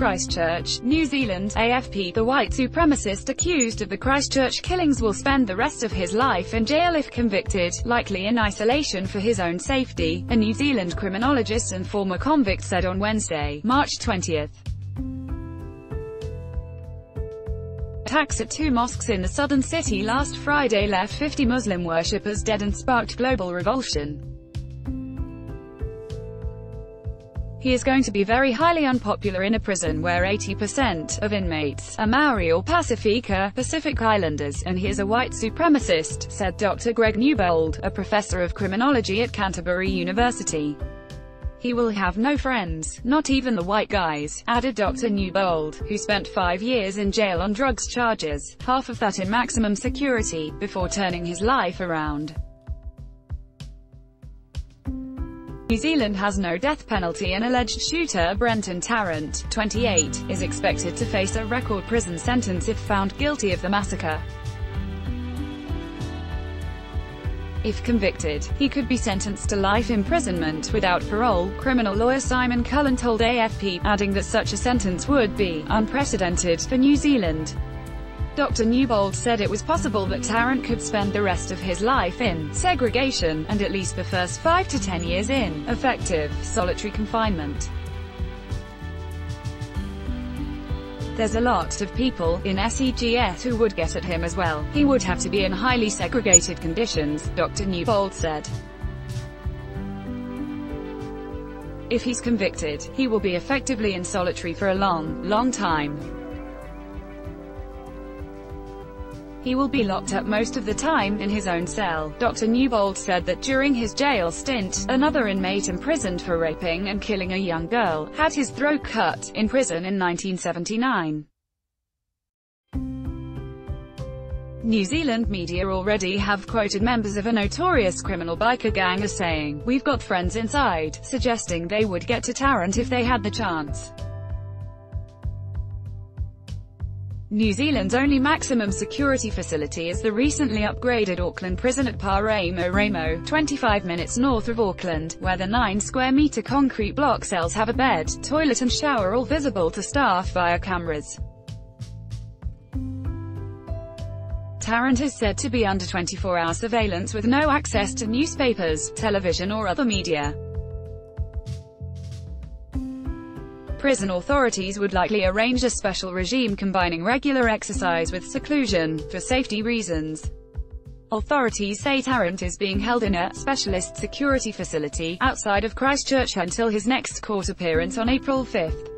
Christchurch, New Zealand, AFP. The white supremacist accused of the Christchurch killings will spend the rest of his life in jail if convicted, likely in isolation for his own safety, a New Zealand criminologist and former convict said on Wednesday, March 20. Attacks at two mosques in the southern city last Friday left 50 Muslim worshippers dead and sparked global revulsion. He is going to be very highly unpopular in a prison where 80% of inmates are Maori or Pacifica, Pacific Islanders, and he is a white supremacist, said Dr. Greg Newbold, a professor of criminology at Canterbury University. He will have no friends, not even the white guys, added Dr. Newbold, who spent 5 years in jail on drugs charges, half of that in maximum security, before turning his life around. New Zealand has no death penalty and alleged shooter Brenton Tarrant, 28, is expected to face a record prison sentence if found guilty of the massacre. If convicted, he could be sentenced to life imprisonment without parole, criminal lawyer Simon Cullen told AFP, adding that such a sentence would be unprecedented for New Zealand. Dr. Newbold said it was possible that Tarrant could spend the rest of his life in segregation, and at least the first 5 to 10 years in effective solitary confinement. There's a lot of people in SEGS who would get at him as well. He would have to be in highly segregated conditions, Dr. Newbold said. If he's convicted, he will be effectively in solitary for a long time. He will be locked up most of the time in his own cell. Dr. Newbold said that during his jail stint, another inmate imprisoned for raping and killing a young girl had his throat cut in prison in 1979. New Zealand media already have quoted members of a notorious criminal biker gang as saying, "We've got friends inside," suggesting they would get to Tarrant if they had the chance. New Zealand's only maximum security facility is the recently upgraded Auckland prison at Paramo, 25 minutes north of Auckland, where the 9-square-metre concrete block cells have a bed, toilet and shower all visible to staff via cameras. Tarrant is said to be under 24-hour surveillance with no access to newspapers, television or other media. Prison authorities would likely arrange a special regime combining regular exercise with seclusion, for safety reasons. Authorities say Tarrant is being held in a specialist security facility outside of Christchurch until his next court appearance on April 5.